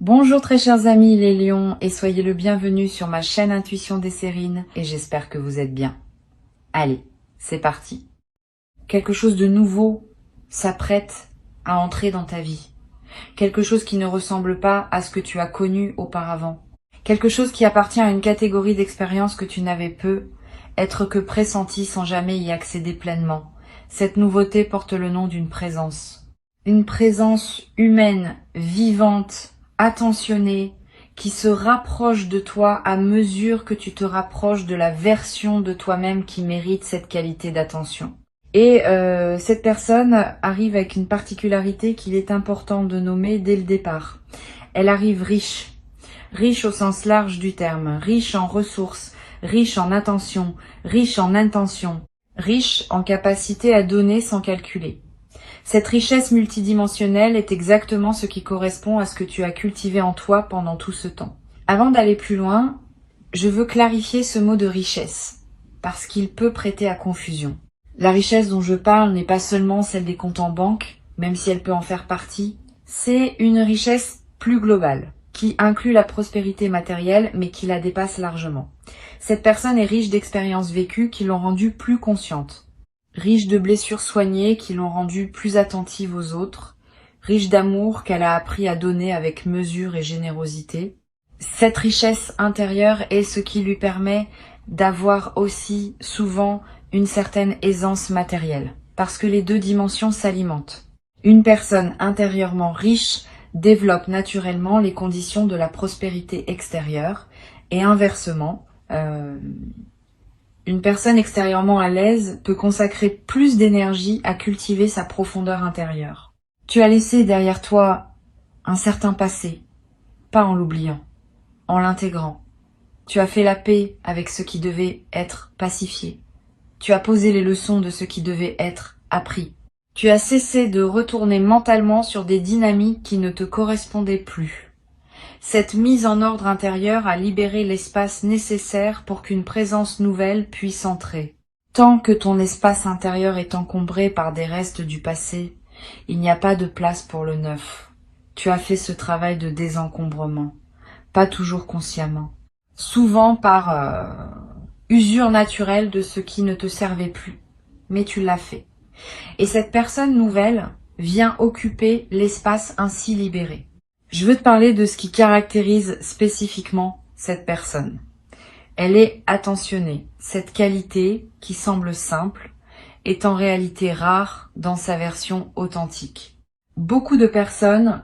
Bonjour très chers amis les lions et soyez le bienvenu sur ma chaîne Intuition des Sérines et j'espère que vous êtes bien. Allez, c'est parti. Quelque chose de nouveau s'apprête à entrer dans ta vie. Quelque chose qui ne ressemble pas à ce que tu as connu auparavant. Quelque chose qui appartient à une catégorie d'expérience que tu n'avais peu, être que pressenti sans jamais y accéder pleinement. Cette nouveauté porte le nom d'une présence. Une présence humaine, vivante, attentionnée, qui se rapproche de toi à mesure que tu te rapproches de la version de toi-même qui mérite cette qualité d'attention. Et cette personne arrive avec une particularité qu'il est important de nommer dès le départ. Elle arrive riche. Riche au sens large du terme, riche en ressources, riche en attention, riche en intention, riche en capacité à donner sans calculer. Cette richesse multidimensionnelle est exactement ce qui correspond à ce que tu as cultivé en toi pendant tout ce temps. Avant d'aller plus loin, je veux clarifier ce mot de richesse, parce qu'il peut prêter à confusion. La richesse dont je parle n'est pas seulement celle des comptes en banque, même si elle peut en faire partie, c'est une richesse plus globale, qui inclut la prospérité matérielle, mais qui la dépasse largement. Cette personne est riche d'expériences vécues qui l'ont rendue plus consciente. Riche de blessures soignées qui l'ont rendue plus attentive aux autres, riche d'amour qu'elle a appris à donner avec mesure et générosité. Cette richesse intérieure est ce qui lui permet d'avoir aussi souvent une certaine aisance matérielle, parce que les deux dimensions s'alimentent. Une personne intérieurement riche développe naturellement les conditions de la prospérité extérieure, et inversement, une personne extérieurement à l'aise peut consacrer plus d'énergie à cultiver sa profondeur intérieure. Tu as laissé derrière toi un certain passé, pas en l'oubliant, en l'intégrant. Tu as fait la paix avec ce qui devait être pacifié. Tu as posé les leçons de ce qui devait être appris. Tu as cessé de retourner mentalement sur des dynamiques qui ne te correspondaient plus. Cette mise en ordre intérieur a libéré l'espace nécessaire pour qu'une présence nouvelle puisse entrer. Tant que ton espace intérieur est encombré par des restes du passé, il n'y a pas de place pour le neuf. Tu as fait ce travail de désencombrement, pas toujours consciemment, souvent par usure naturelle de ce qui ne te servait plus, mais tu l'as fait. Et cette personne nouvelle vient occuper l'espace ainsi libéré. Je veux te parler de ce qui caractérise spécifiquement cette personne. Elle est attentionnée. Cette qualité, qui semble simple, est en réalité rare dans sa version authentique. Beaucoup de personnes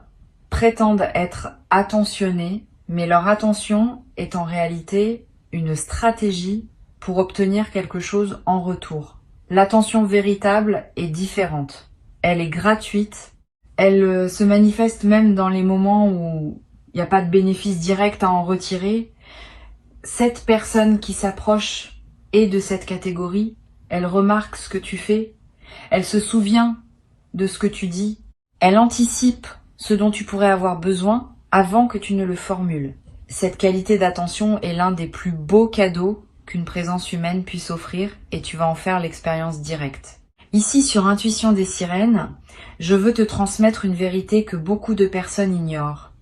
prétendent être attentionnées, mais leur attention est en réalité une stratégie pour obtenir quelque chose en retour. L'attention véritable est différente. Elle est gratuite. Elle se manifeste même dans les moments où il n'y a pas de bénéfice direct à en retirer. Cette personne qui s'approche est de cette catégorie. Elle remarque ce que tu fais. Elle se souvient de ce que tu dis. Elle anticipe ce dont tu pourrais avoir besoin avant que tu ne le formules. Cette qualité d'attention est l'un des plus beaux cadeaux qu'une présence humaine puisse offrir et tu vas en faire l'expérience directe. Ici, sur Intuition des Sirènes, je veux te transmettre une vérité que beaucoup de personnes ignorent.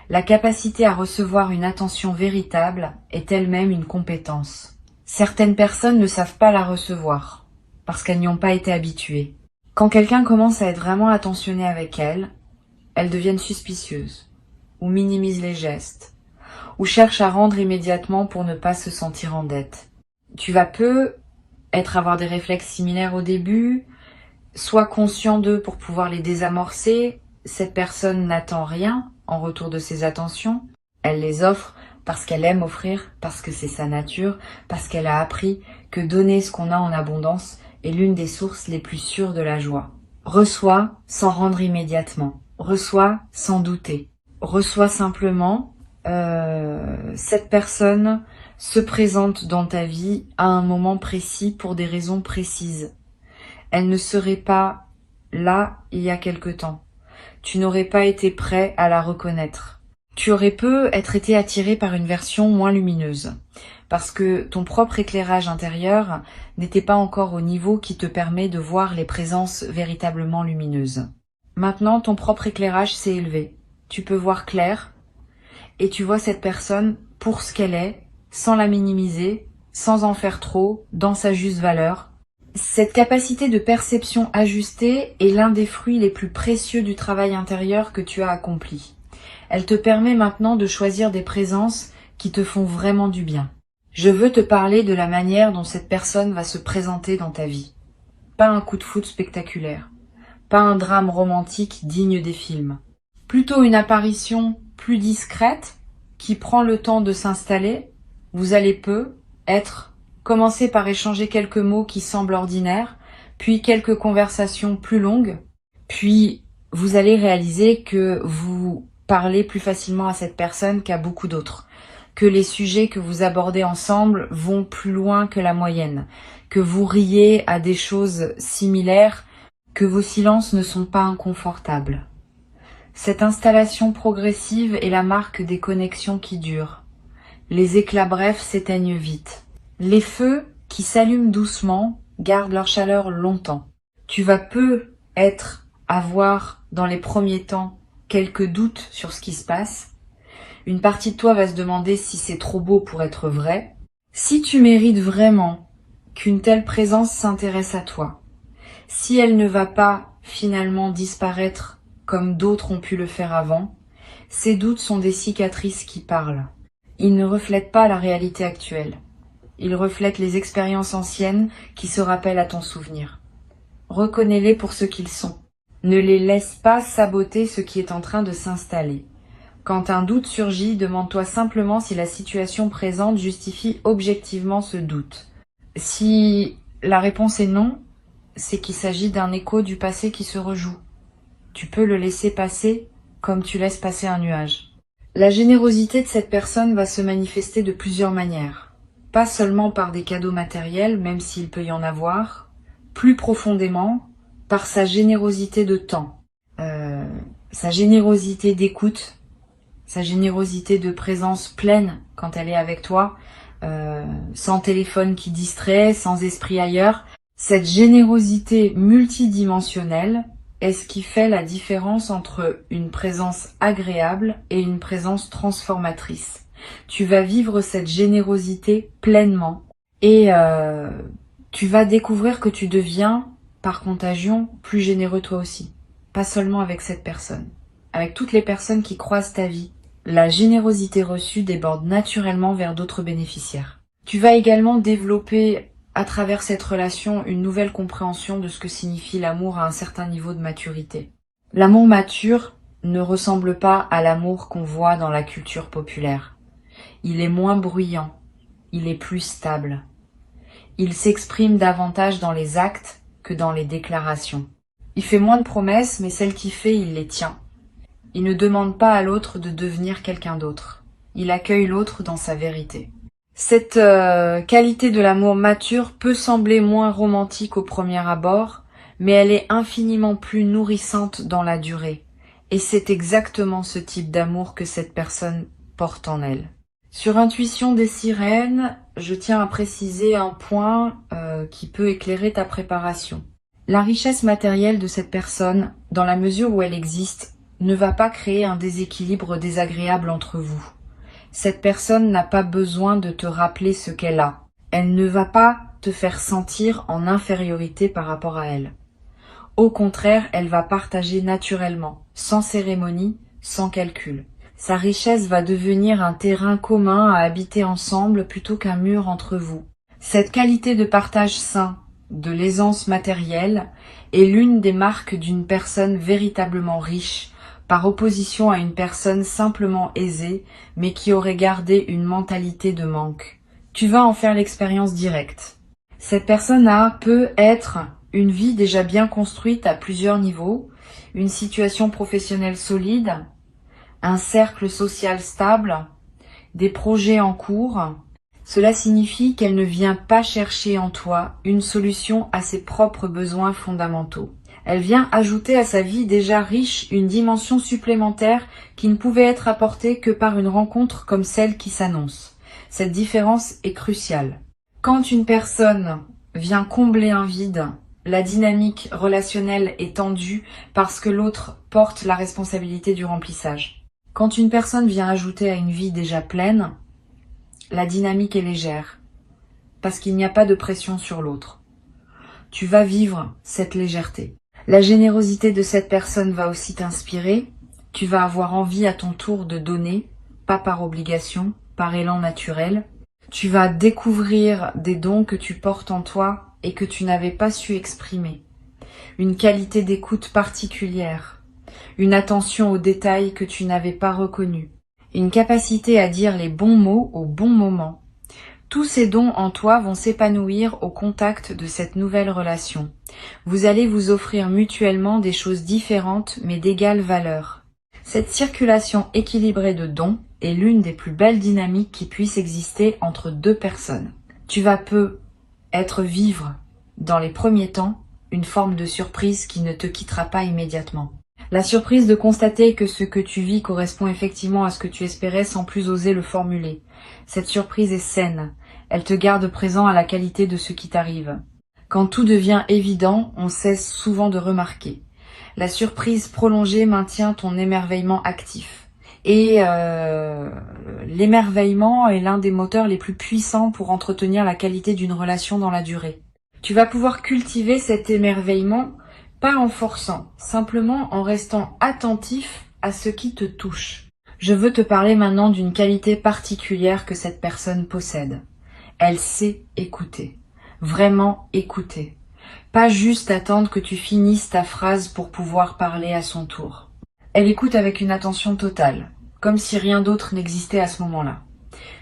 La capacité à recevoir une attention véritable est elle-même une compétence. Certaines personnes ne savent pas la recevoir, parce qu'elles n'y ont pas été habituées. Quand quelqu'un commence à être vraiment attentionné avec elles, elles deviennent suspicieuses, ou minimisent les gestes, ou cherchent à rendre immédiatement pour ne pas se sentir en dette. Tu vas avoir des réflexes similaires au début, sois conscient d'eux pour pouvoir les désamorcer. Cette personne n'attend rien en retour de ses attentions. Elle les offre parce qu'elle aime offrir, parce que c'est sa nature, parce qu'elle a appris que donner ce qu'on a en abondance est l'une des sources les plus sûres de la joie. Reçois sans rendre immédiatement. Reçois sans douter. Reçois simplement. Cette personne se présente dans ta vie à un moment précis pour des raisons précises. Elle ne serait pas là il y a quelque temps. Tu n'aurais pas été prêt à la reconnaître. Tu aurais être été attiré par une version moins lumineuse, parce que ton propre éclairage intérieur n'était pas encore au niveau qui te permet de voir les présences véritablement lumineuses. Maintenant, ton propre éclairage s'est élevé. Tu peux voir clair, et tu vois cette personne pour ce qu'elle est, sans la minimiser, sans en faire trop, dans sa juste valeur. Cette capacité de perception ajustée est l'un des fruits les plus précieux du travail intérieur que tu as accompli. Elle te permet maintenant de choisir des présences qui te font vraiment du bien. Je veux te parler de la manière dont cette personne va se présenter dans ta vie. Pas un coup de foudre spectaculaire, pas un drame romantique digne des films. Plutôt une apparition plus discrète qui prend le temps de s'installer. Vous allez commencer par échanger quelques mots qui semblent ordinaires, puis quelques conversations plus longues, puis vous allez réaliser que vous parlez plus facilement à cette personne qu'à beaucoup d'autres, que les sujets que vous abordez ensemble vont plus loin que la moyenne, que vous riez à des choses similaires, que vos silences ne sont pas inconfortables. Cette installation progressive est la marque des connexions qui durent. Les éclats brefs s'éteignent vite. Les feux qui s'allument doucement gardent leur chaleur longtemps. Tu vas avoir dans les premiers temps quelques doutes sur ce qui se passe. Une partie de toi va se demander si c'est trop beau pour être vrai. Si tu mérites vraiment qu'une telle présence s'intéresse à toi, si elle ne va pas finalement disparaître comme d'autres ont pu le faire avant, ces doutes sont des cicatrices qui parlent. Ils ne reflètent pas la réalité actuelle. Ils reflètent les expériences anciennes qui se rappellent à ton souvenir. Reconnais-les pour ce qu'ils sont. Ne les laisse pas saboter ce qui est en train de s'installer. Quand un doute surgit, demande-toi simplement si la situation présente justifie objectivement ce doute. Si la réponse est non, c'est qu'il s'agit d'un écho du passé qui se rejoue. Tu peux le laisser passer comme tu laisses passer un nuage. La générosité de cette personne va se manifester de plusieurs manières. Pas seulement par des cadeaux matériels, même s'il peut y en avoir, plus profondément par sa générosité de temps, sa générosité d'écoute, sa générosité de présence pleine quand elle est avec toi, sans téléphone qui distrait, sans esprit ailleurs. Cette générosité multidimensionnelle est ce qui fait la différence entre une présence agréable et une présence transformatrice. Tu vas vivre cette générosité pleinement et tu vas découvrir que tu deviens, par contagion, plus généreux toi aussi. Pas seulement avec cette personne, avec toutes les personnes qui croisent ta vie. La générosité reçue déborde naturellement vers d'autres bénéficiaires. Tu vas également développer à travers cette relation une nouvelle compréhension de ce que signifie l'amour à un certain niveau de maturité. L'amour mature ne ressemble pas à l'amour qu'on voit dans la culture populaire. Il est moins bruyant, il est plus stable. Il s'exprime davantage dans les actes que dans les déclarations. Il fait moins de promesses, mais celles qu'il fait, il les tient. Il ne demande pas à l'autre de devenir quelqu'un d'autre. Il accueille l'autre dans sa vérité. Cette qualité de l'amour mature peut sembler moins romantique au premier abord, mais elle est infiniment plus nourrissante dans la durée. Et c'est exactement ce type d'amour que cette personne porte en elle. Sur Intuition des sirènes, je tiens à préciser un point qui peut éclairer ta préparation. La richesse matérielle de cette personne, dans la mesure où elle existe, ne va pas créer un déséquilibre désagréable entre vous. Cette personne n'a pas besoin de te rappeler ce qu'elle a. Elle ne va pas te faire sentir en infériorité par rapport à elle. Au contraire, elle va partager naturellement, sans cérémonie, sans calcul. Sa richesse va devenir un terrain commun à habiter ensemble plutôt qu'un mur entre vous. Cette qualité de partage sain, de l'aisance matérielle, est l'une des marques d'une personne véritablement riche, par opposition à une personne simplement aisée, mais qui aurait gardé une mentalité de manque. Tu vas en faire l'expérience directe. Cette personne peut être une vie déjà bien construite à plusieurs niveaux, une situation professionnelle solide, un cercle social stable, des projets en cours. Cela signifie qu'elle ne vient pas chercher en toi une solution à ses propres besoins fondamentaux. Elle vient ajouter à sa vie déjà riche une dimension supplémentaire qui ne pouvait être apportée que par une rencontre comme celle qui s'annonce. Cette différence est cruciale. Quand une personne vient combler un vide, la dynamique relationnelle est tendue parce que l'autre porte la responsabilité du remplissage. Quand une personne vient ajouter à une vie déjà pleine, la dynamique est légère, parce qu'il n'y a pas de pression sur l'autre. Tu vas vivre cette légèreté. La générosité de cette personne va aussi t'inspirer. Tu vas avoir envie à ton tour de donner, pas par obligation, par élan naturel. Tu vas découvrir des dons que tu portes en toi et que tu n'avais pas su exprimer. Une qualité d'écoute particulière, une attention aux détails que tu n'avais pas reconnus, une capacité à dire les bons mots au bon moment. Tous ces dons en toi vont s'épanouir au contact de cette nouvelle relation. Vous allez vous offrir mutuellement des choses différentes mais d'égale valeur. Cette circulation équilibrée de dons est l'une des plus belles dynamiques qui puissent exister entre deux personnes. Tu vas vivre dans les premiers temps une forme de surprise qui ne te quittera pas immédiatement. La surprise de constater que ce que tu vis correspond effectivement à ce que tu espérais sans plus oser le formuler. Cette surprise est saine. Elle te garde présent à la qualité de ce qui t'arrive. Quand tout devient évident, on cesse souvent de remarquer. La surprise prolongée maintient ton émerveillement actif. Et l'émerveillement est l'un des moteurs les plus puissants pour entretenir la qualité d'une relation dans la durée. Tu vas pouvoir cultiver cet émerveillement pas en forçant, simplement en restant attentif à ce qui te touche. Je veux te parler maintenant d'une qualité particulière que cette personne possède. Elle sait écouter, vraiment écouter. Pas juste attendre que tu finisses ta phrase pour pouvoir parler à son tour. Elle écoute avec une attention totale, comme si rien d'autre n'existait à ce moment-là.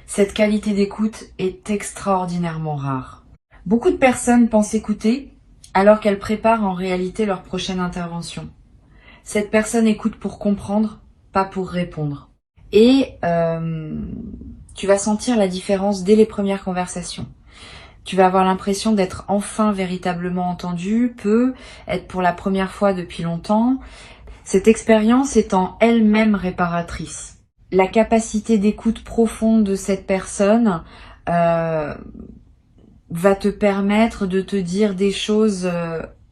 Cette qualité d'écoute est extraordinairement rare. Beaucoup de personnes pensent écouter alors qu'elles préparent en réalité leur prochaine intervention. Cette personne écoute pour comprendre, pas pour répondre. Et tu vas sentir la différence dès les premières conversations. Tu vas avoir l'impression d'être enfin véritablement entendu, être pour la première fois depuis longtemps. Cette expérience est en elle-même réparatrice. La capacité d'écoute profonde de cette personne va te permettre de te dire des choses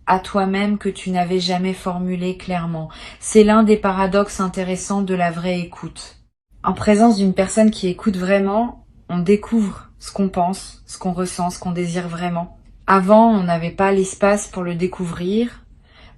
à toi-même que tu n'avais jamais formulées clairement. C'est l'un des paradoxes intéressants de la vraie écoute. En présence d'une personne qui écoute vraiment, on découvre ce qu'on pense, ce qu'on ressent, ce qu'on désire vraiment. Avant, on n'avait pas l'espace pour le découvrir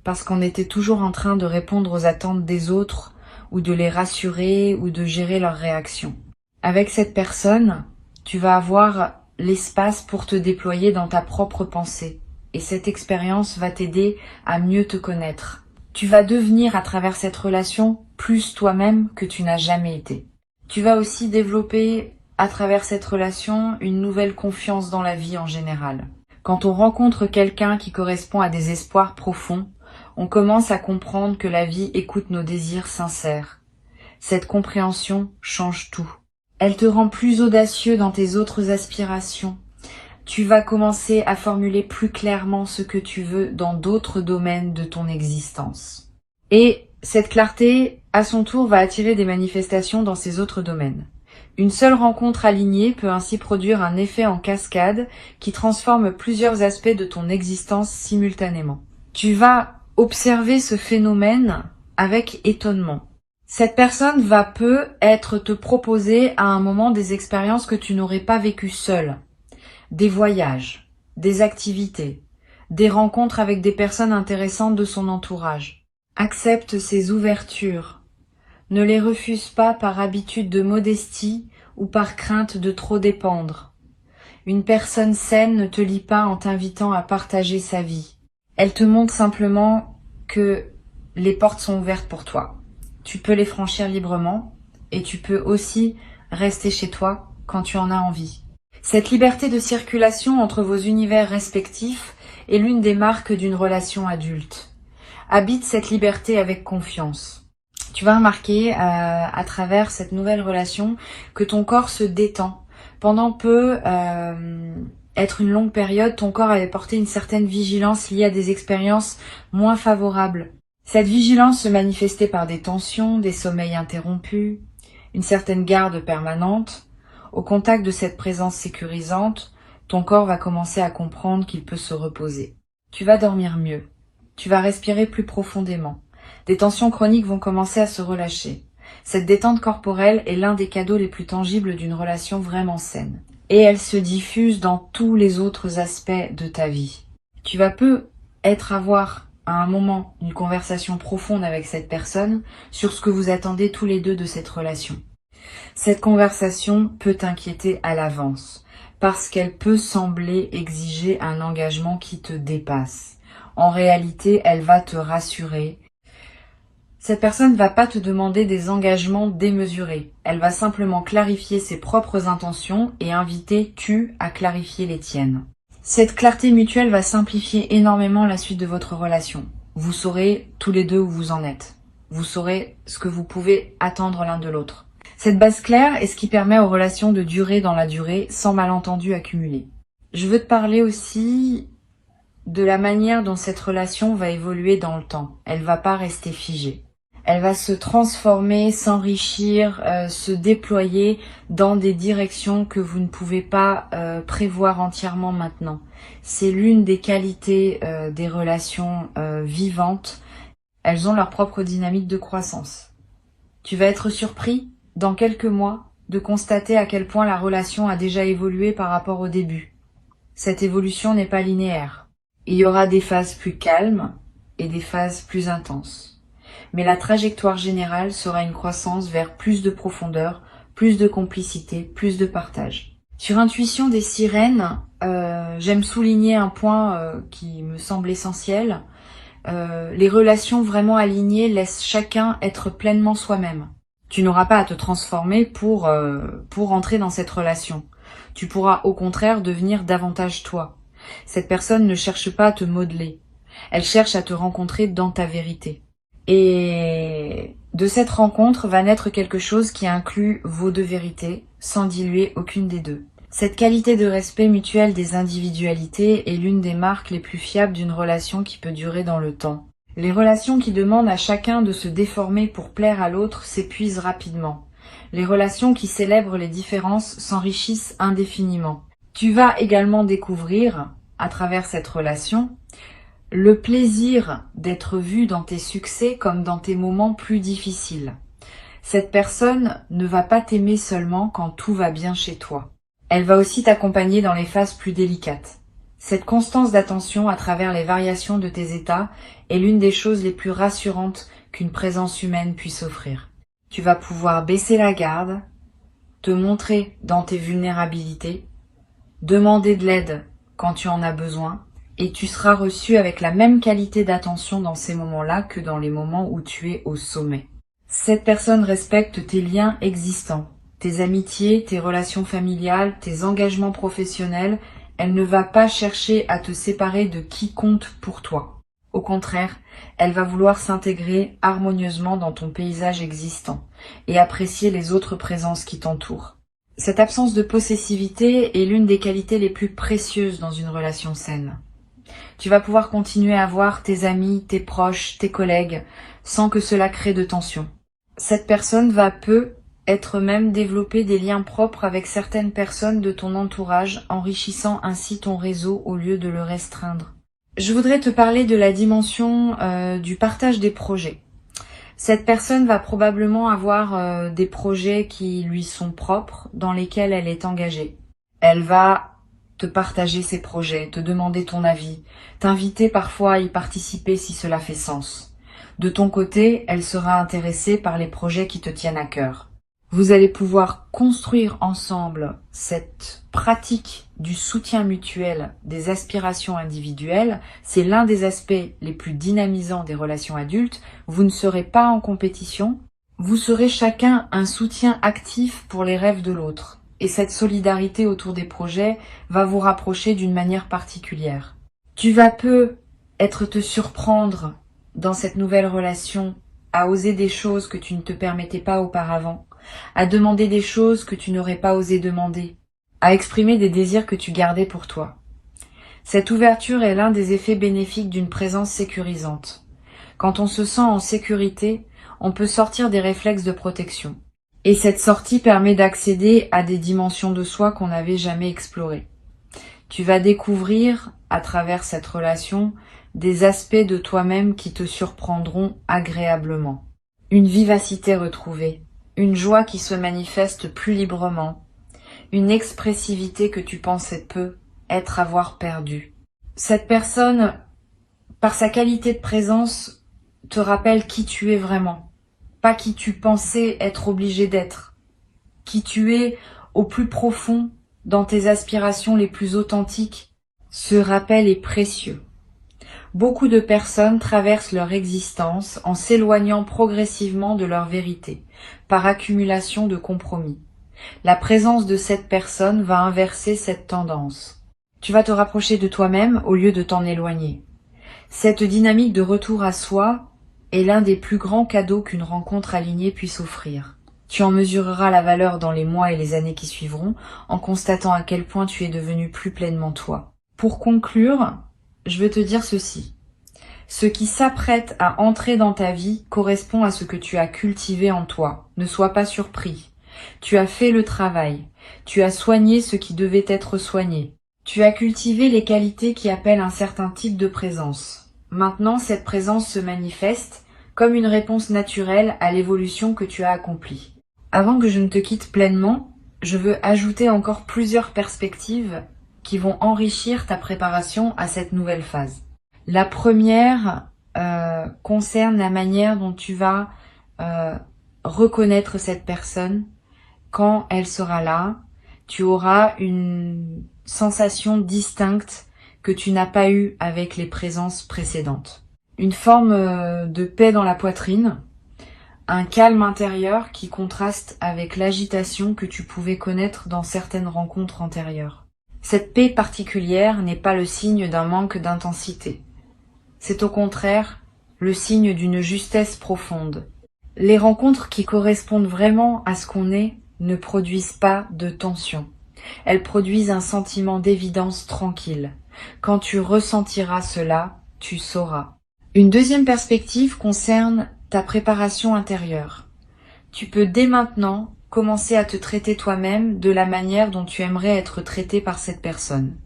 parce qu'on était toujours en train de répondre aux attentes des autres ou de les rassurer ou de gérer leurs réactions. Avec cette personne, tu vas avoir l'espace pour te déployer dans ta propre pensée. Et cette expérience va t'aider à mieux te connaître. Tu vas devenir à travers cette relation plus toi-même que tu n'as jamais été. Tu vas aussi développer à travers cette relation une nouvelle confiance dans la vie en général. Quand on rencontre quelqu'un qui correspond à des espoirs profonds, on commence à comprendre que la vie écoute nos désirs sincères. Cette compréhension change tout. Elle te rend plus audacieux dans tes autres aspirations. Tu vas commencer à formuler plus clairement ce que tu veux dans d'autres domaines de ton existence. Et cette clarté, à son tour, va attirer des manifestations dans ces autres domaines. Une seule rencontre alignée peut ainsi produire un effet en cascade qui transforme plusieurs aspects de ton existence simultanément. Tu vas observer ce phénomène avec étonnement. Cette personne va peut-être te proposer à un moment des expériences que tu n'aurais pas vécues seule. Des voyages, des activités, des rencontres avec des personnes intéressantes de son entourage. Accepte ces ouvertures. Ne les refuse pas par habitude de modestie ou par crainte de trop dépendre. Une personne saine ne te lie pas en t'invitant à partager sa vie. Elle te montre simplement que les portes sont ouvertes pour toi. Tu peux les franchir librement et tu peux aussi rester chez toi quand tu en as envie. Cette liberté de circulation entre vos univers respectifs est l'une des marques d'une relation adulte. Habite cette liberté avec confiance. Tu vas remarquer à travers cette nouvelle relation que ton corps se détend. Pendant être une longue période, ton corps avait porté une certaine vigilance liée à des expériences moins favorables. Cette vigilance se manifestait par des tensions, des sommeils interrompus, une certaine garde permanente. Au contact de cette présence sécurisante, ton corps va commencer à comprendre qu'il peut se reposer. Tu vas dormir mieux. Tu vas respirer plus profondément. Des tensions chroniques vont commencer à se relâcher. Cette détente corporelle est l'un des cadeaux les plus tangibles d'une relation vraiment saine. Et elle se diffuse dans tous les autres aspects de ta vie. Tu vas avoir à un moment une conversation profonde avec cette personne sur ce que vous attendez tous les deux de cette relation. Cette conversation peut t'inquiéter à l'avance, parce qu'elle peut sembler exiger un engagement qui te dépasse. En réalité, elle va te rassurer. Cette personne ne va pas te demander des engagements démesurés. Elle va simplement clarifier ses propres intentions et inviter tu à clarifier les tiennes. Cette clarté mutuelle va simplifier énormément la suite de votre relation. Vous saurez tous les deux où vous en êtes. Vous saurez ce que vous pouvez attendre l'un de l'autre. Cette base claire est ce qui permet aux relations de durer dans la durée sans malentendus accumulés. Je veux te parler aussi de la manière dont cette relation va évoluer dans le temps. Elle va pas rester figée. Elle va se transformer, s'enrichir, se déployer dans des directions que vous ne pouvez pas prévoir entièrement maintenant. C'est l'une des qualités des relations vivantes. Elles ont leur propre dynamique de croissance. Tu vas être surpris, dans quelques mois, de constater à quel point la relation a déjà évolué par rapport au début. Cette évolution n'est pas linéaire. Il y aura des phases plus calmes et des phases plus intenses. Mais la trajectoire générale sera une croissance vers plus de profondeur, plus de complicité, plus de partage. Sur Intuition des sirènes, j'aime souligner un point qui me semble essentiel. Les relations vraiment alignées laissent chacun être pleinement soi-même. Tu n'auras pas à te transformer pour entrer dans cette relation. Tu pourras au contraire devenir davantage toi. Cette personne ne cherche pas à te modeler. Elle cherche à te rencontrer dans ta vérité. Et de cette rencontre va naître quelque chose qui inclut vos deux vérités, sans diluer aucune des deux. Cette qualité de respect mutuel des individualités est l'une des marques les plus fiables d'une relation qui peut durer dans le temps. Les relations qui demandent à chacun de se déformer pour plaire à l'autre s'épuisent rapidement. Les relations qui célèbrent les différences s'enrichissent indéfiniment. Tu vas également découvrir, à travers cette relation, le plaisir d'être vu dans tes succès comme dans tes moments plus difficiles. Cette personne ne va pas t'aimer seulement quand tout va bien chez toi. Elle va aussi t'accompagner dans les phases plus délicates. Cette constance d'attention à travers les variations de tes états est l'une des choses les plus rassurantes qu'une présence humaine puisse offrir. Tu vas pouvoir baisser la garde, te montrer dans tes vulnérabilités, demander de l'aide quand tu en as besoin, et tu seras reçu avec la même qualité d'attention dans ces moments-là que dans les moments où tu es au sommet. Cette personne respecte tes liens existants, tes amitiés, tes relations familiales, tes engagements professionnels. Elle ne va pas chercher à te séparer de qui compte pour toi. Au contraire, elle va vouloir s'intégrer harmonieusement dans ton paysage existant et apprécier les autres présences qui t'entourent. Cette absence de possessivité est l'une des qualités les plus précieuses dans une relation saine. Tu vas pouvoir continuer à voir tes amis, tes proches, tes collègues, sans que cela crée de tension. Cette personne va être même développer des liens propres avec certaines personnes de ton entourage, enrichissant ainsi ton réseau au lieu de le restreindre. Je voudrais te parler de la dimension du partage des projets. Cette personne va probablement avoir des projets qui lui sont propres, dans lesquels elle est engagée. Elle va te partager ses projets, te demander ton avis, t'inviter parfois à y participer si cela fait sens. De ton côté, elle sera intéressée par les projets qui te tiennent à cœur. Vous allez pouvoir construire ensemble cette pratique du soutien mutuel des aspirations individuelles. C'est l'un des aspects les plus dynamisants des relations adultes. Vous ne serez pas en compétition, vous serez chacun un soutien actif pour les rêves de l'autre. Et cette solidarité autour des projets va vous rapprocher d'une manière particulière. Tu vas te surprendre dans cette nouvelle relation à oser des choses que tu ne te permettais pas auparavant, à demander des choses que tu n'aurais pas osé demander, à exprimer des désirs que tu gardais pour toi. Cette ouverture est l'un des effets bénéfiques d'une présence sécurisante. Quand on se sent en sécurité, on peut sortir des réflexes de protection. Et cette sortie permet d'accéder à des dimensions de soi qu'on n'avait jamais explorées. Tu vas découvrir, à travers cette relation, des aspects de toi-même qui te surprendront agréablement. une vivacité retrouvée, une joie qui se manifeste plus librement, une expressivité que tu pensais peu avoir perdue. Cette personne, par sa qualité de présence, te rappelle qui tu es vraiment, pas qui tu pensais être obligé d'être, qui tu es au plus profond dans tes aspirations les plus authentiques. Ce rappel est précieux. Beaucoup de personnes traversent leur existence en s'éloignant progressivement de leur vérité, par accumulation de compromis. La présence de cette personne va inverser cette tendance. Tu vas te rapprocher de toi-même au lieu de t'en éloigner. Cette dynamique de retour à soi est l'un des plus grands cadeaux qu'une rencontre alignée puisse offrir. Tu en mesureras la valeur dans les mois et les années qui suivront, en constatant à quel point tu es devenu plus pleinement toi. Pour conclure, je veux te dire ceci. Ce qui s'apprête à entrer dans ta vie correspond à ce que tu as cultivé en toi. Ne sois pas surpris. Tu as fait le travail. Tu as soigné ce qui devait être soigné. Tu as cultivé les qualités qui appellent un certain type de présence. Maintenant, cette présence se manifeste comme une réponse naturelle à l'évolution que tu as accomplie. Avant que je ne te quitte pleinement, je veux ajouter encore plusieurs perspectives qui vont enrichir ta préparation à cette nouvelle phase. La première concerne la manière dont tu vas reconnaître cette personne. Quand elle sera là, tu auras une sensation distincte que tu n'as pas eue avec les présences précédentes. Une forme de paix dans la poitrine, un calme intérieur qui contraste avec l'agitation que tu pouvais connaître dans certaines rencontres antérieures. Cette paix particulière n'est pas le signe d'un manque d'intensité. C'est au contraire le signe d'une justesse profonde. Les rencontres qui correspondent vraiment à ce qu'on est ne produisent pas de tension. Elles produisent un sentiment d'évidence tranquille. Quand tu ressentiras cela, tu sauras. Une deuxième perspective concerne ta préparation intérieure. Tu peux dès maintenant commencer à te traiter toi-même de la manière dont tu aimerais être traité par cette personne.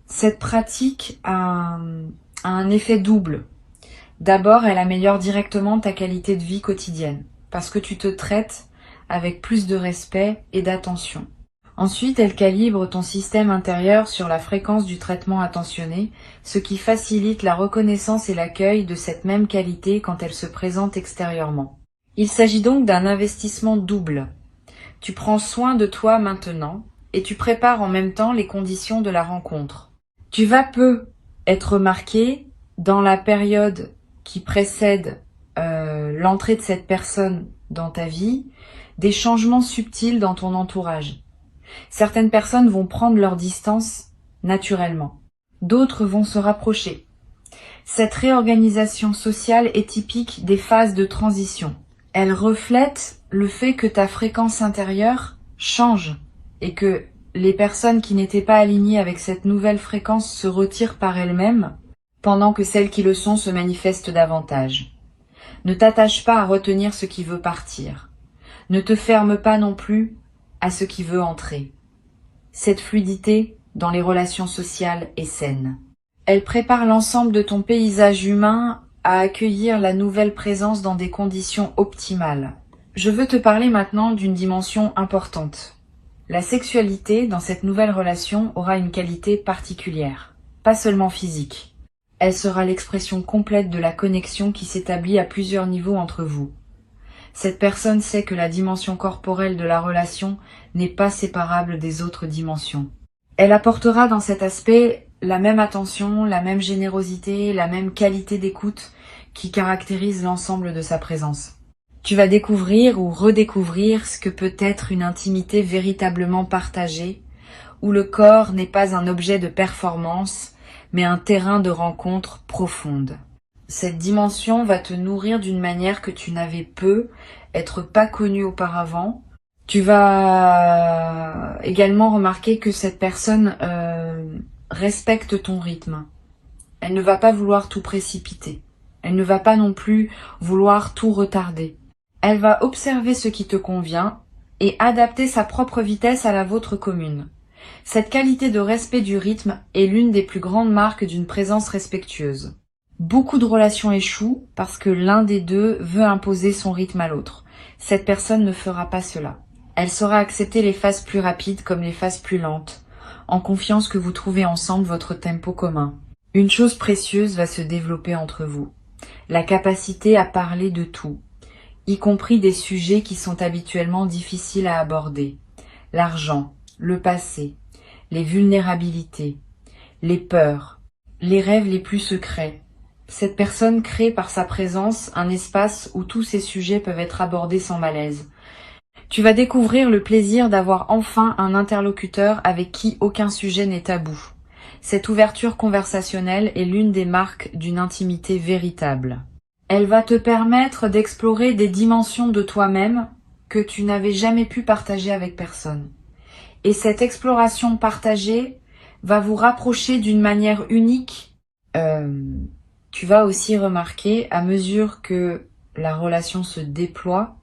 Cette pratique a un effet double. D'abord, elle améliore directement ta qualité de vie quotidienne, parce que tu te traites avec plus de respect et d'attention. Ensuite, elle calibre ton système intérieur sur la fréquence du traitement attentionné, ce qui facilite la reconnaissance et l'accueil de cette même qualité quand elle se présente extérieurement. Il s'agit donc d'un investissement double. Tu prends soin de toi maintenant et tu prépares en même temps les conditions de la rencontre. Tu vas peu être marqué dans la période qui précède l'entrée de cette personne dans ta vie, des changements subtils dans ton entourage. Certaines personnes vont prendre leur distance naturellement. D'autres vont se rapprocher. Cette réorganisation sociale est typique des phases de transition. Elle reflète le fait que ta fréquence intérieure change et que les personnes qui n'étaient pas alignées avec cette nouvelle fréquence se retirent par elles-mêmes, pendant que celles qui le sont se manifestent davantage. Ne t'attache pas à retenir ce qui veut partir. Ne te ferme pas non plus à ce qui veut entrer. Cette fluidité dans les relations sociales est saine. Elle prépare l'ensemble de ton paysage humain à accueillir la nouvelle présence dans des conditions optimales. Je veux te parler maintenant d'une dimension importante. La sexualité dans cette nouvelle relation aura une qualité particulière, pas seulement physique. Elle sera l'expression complète de la connexion qui s'établit à plusieurs niveaux entre vous. Cette personne sait que la dimension corporelle de la relation n'est pas séparable des autres dimensions. Elle apportera dans cet aspect la même attention, la même générosité, la même qualité d'écoute qui caractérise l'ensemble de sa présence. Tu vas découvrir ou redécouvrir ce que peut être une intimité véritablement partagée, où le corps n'est pas un objet de performance, mais un terrain de rencontre profonde. Cette dimension va te nourrir d'une manière que tu n'avais être pas connu auparavant. Tu vas également remarquer que cette personne respecte ton rythme. Elle ne va pas vouloir tout précipiter. Elle ne va pas non plus vouloir tout retarder. Elle va observer ce qui te convient et adapter sa propre vitesse à la vôtre commune. Cette qualité de respect du rythme est l'une des plus grandes marques d'une présence respectueuse. Beaucoup de relations échouent parce que l'un des deux veut imposer son rythme à l'autre. Cette personne ne fera pas cela. Elle saura accepter les phases plus rapides comme les phases plus lentes, en confiance que vous trouvez ensemble votre tempo commun. Une chose précieuse va se développer entre vous. La capacité à parler de tout, y compris des sujets qui sont habituellement difficiles à aborder. L'argent, le passé, les vulnérabilités, les peurs, les rêves les plus secrets. Cette personne crée par sa présence un espace où tous ces sujets peuvent être abordés sans malaise. Tu vas découvrir le plaisir d'avoir enfin un interlocuteur avec qui aucun sujet n'est tabou. Cette ouverture conversationnelle est l'une des marques d'une intimité véritable. Elle va te permettre d'explorer des dimensions de toi-même que tu n'avais jamais pu partager avec personne. Et cette exploration partagée va vous rapprocher d'une manière unique. Tu vas aussi remarquer, à mesure que la relation se déploie,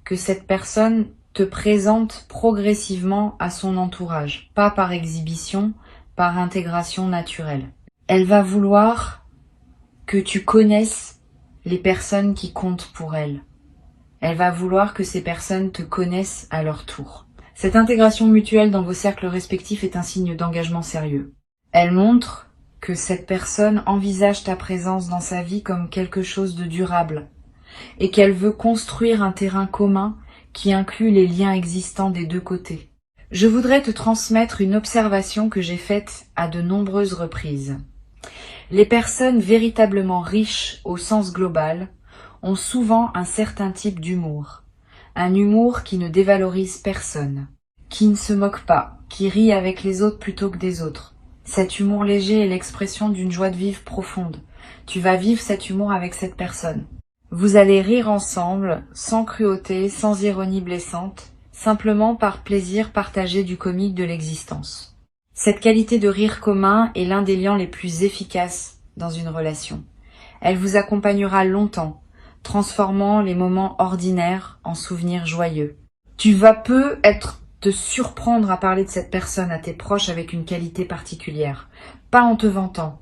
que cette personne te présente progressivement à son entourage, pas par exhibition, par intégration naturelle. Elle va vouloir que tu connaisses les personnes qui comptent pour elle. Elle va vouloir que ces personnes te connaissent à leur tour. Cette intégration mutuelle dans vos cercles respectifs est un signe d'engagement sérieux. Elle montre que cette personne envisage ta présence dans sa vie comme quelque chose de durable et qu'elle veut construire un terrain commun qui inclut les liens existants des deux côtés. Je voudrais te transmettre une observation que j'ai faite à de nombreuses reprises. Les personnes véritablement riches au sens global ont souvent un certain type d'humour. Un humour qui ne dévalorise personne, qui ne se moque pas, qui rit avec les autres plutôt que des autres. Cet humour léger est l'expression d'une joie de vivre profonde. Tu vas vivre cet humour avec cette personne. Vous allez rire ensemble, sans cruauté, sans ironie blessante, simplement par plaisir partagé du comique de l'existence. Cette qualité de rire commun est l'un des liens les plus efficaces dans une relation. Elle vous accompagnera longtemps, transformant les moments ordinaires en souvenirs joyeux. Tu vas te surprendre à parler de cette personne à tes proches avec une qualité particulière, pas en te vantant,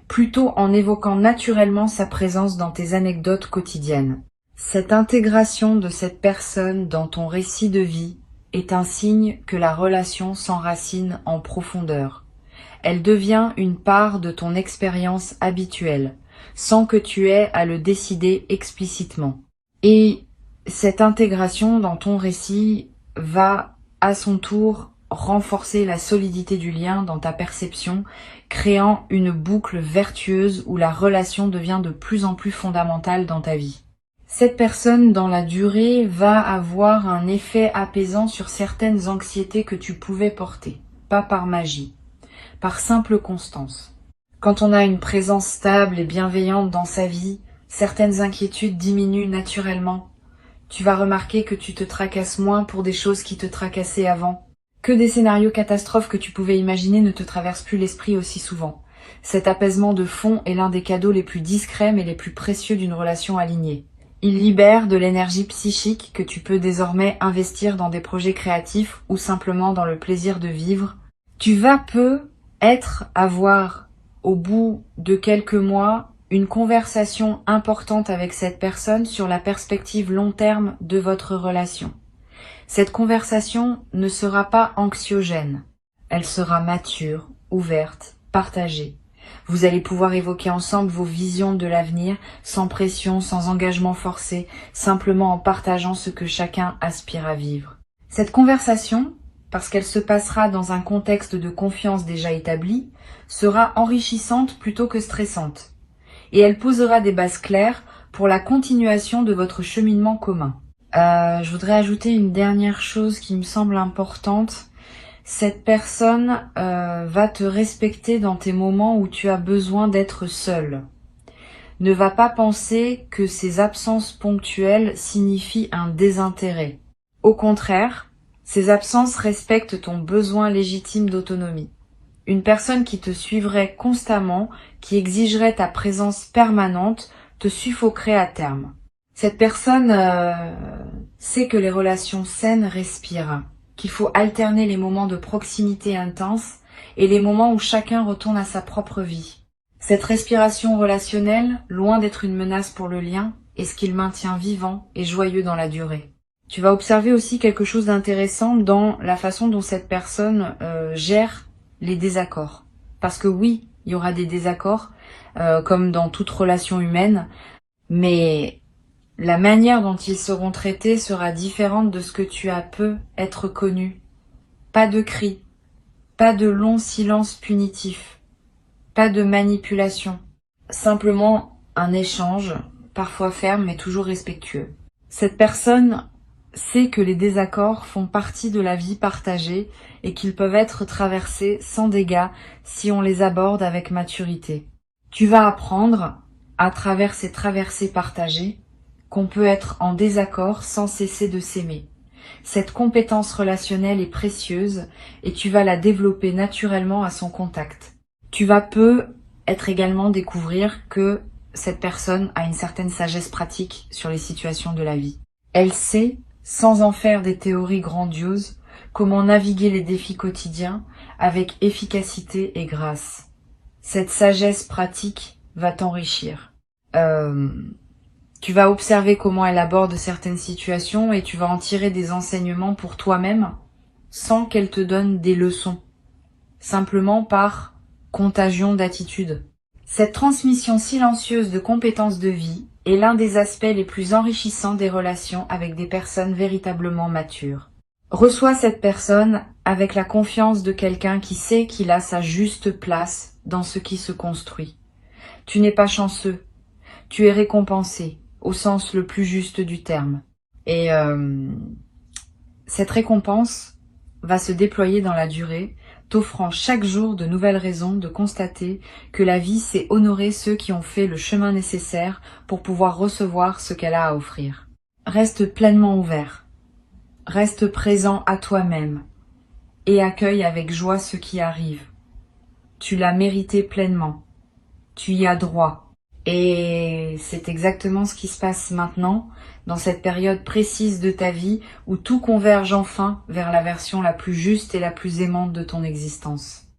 plutôt en évoquant naturellement sa présence dans tes anecdotes quotidiennes. Cette intégration de cette personne dans ton récit de vie est un signe que la relation s'enracine en profondeur. Elle devient une part de ton expérience habituelle, sans que tu aies à le décider explicitement. Et cette intégration dans ton récit va, à son tour, renforcer la solidité du lien dans ta perception, créant une boucle vertueuse où la relation devient de plus en plus fondamentale dans ta vie. Cette personne, dans la durée, va avoir un effet apaisant sur certaines anxiétés que tu pouvais porter, pas par magie, par simple constance. Quand on a une présence stable et bienveillante dans sa vie, certaines inquiétudes diminuent naturellement. Tu vas remarquer que tu te tracasses moins pour des choses qui te tracassaient avant, que des scénarios catastrophes que tu pouvais imaginer ne te traversent plus l'esprit aussi souvent. Cet apaisement de fond est l'un des cadeaux les plus discrets mais les plus précieux d'une relation alignée. Il libère de l'énergie psychique que tu peux désormais investir dans des projets créatifs ou simplement dans le plaisir de vivre. Tu vas avoir, au bout de quelques mois, une conversation importante avec cette personne sur la perspective long terme de votre relation. Cette conversation ne sera pas anxiogène. Elle sera mature, ouverte, partagée. Vous allez pouvoir évoquer ensemble vos visions de l'avenir, sans pression, sans engagement forcé, simplement en partageant ce que chacun aspire à vivre. Cette conversation, parce qu'elle se passera dans un contexte de confiance déjà établi, sera enrichissante plutôt que stressante. Et elle posera des bases claires pour la continuation de votre cheminement commun. Je voudrais ajouter une dernière chose qui me semble importante. Cette personne va te respecter dans tes moments où tu as besoin d'être seul. Ne va pas penser que ces absences ponctuelles signifient un désintérêt. Au contraire, ces absences respectent ton besoin légitime d'autonomie. Une personne qui te suivrait constamment, qui exigerait ta présence permanente, te suffoquerait à terme. Cette personne sait que les relations saines respirent, qu'il faut alterner les moments de proximité intense et les moments où chacun retourne à sa propre vie. Cette respiration relationnelle, loin d'être une menace pour le lien, est ce qui le maintient vivant et joyeux dans la durée. Tu vas observer aussi quelque chose d'intéressant dans la façon dont cette personne gère les désaccords. Parce que oui, il y aura des désaccords, comme dans toute relation humaine, mais la manière dont ils seront traités sera différente de ce que tu as peu être connu. Pas de cris, pas de longs silences punitifs, pas de manipulation. Simplement un échange, parfois ferme mais toujours respectueux. Cette personne sait que les désaccords font partie de la vie partagée et qu'ils peuvent être traversés sans dégâts si on les aborde avec maturité. Tu vas apprendre, à travers ces traversées partagées, qu'on peut être en désaccord sans cesser de s'aimer. Cette compétence relationnelle est précieuse et tu vas la développer naturellement à son contact. Tu vas peu être également découvrir que cette personne a une certaine sagesse pratique sur les situations de la vie. Elle sait, sans en faire des théories grandioses, comment naviguer les défis quotidiens avec efficacité et grâce. Cette sagesse pratique va t'enrichir. Tu vas observer comment elle aborde certaines situations et tu vas en tirer des enseignements pour toi-même sans qu'elle te donne des leçons, simplement par contagion d'attitude. Cette transmission silencieuse de compétences de vie est l'un des aspects les plus enrichissants des relations avec des personnes véritablement matures. Reçois cette personne avec la confiance de quelqu'un qui sait qu'il a sa juste place dans ce qui se construit. Tu n'es pas chanceux, tu es récompensé, au sens le plus juste du terme. Et cette récompense va se déployer dans la durée, t'offrant chaque jour de nouvelles raisons de constater que la vie sait honorer ceux qui ont fait le chemin nécessaire pour pouvoir recevoir ce qu'elle a à offrir. Reste pleinement ouvert, reste présent à toi-même et accueille avec joie ce qui arrive. Tu l'as mérité pleinement, tu y as droit. Et c'est exactement ce qui se passe maintenant, dans cette période précise de ta vie où tout converge enfin vers la version la plus juste et la plus aimante de ton existence.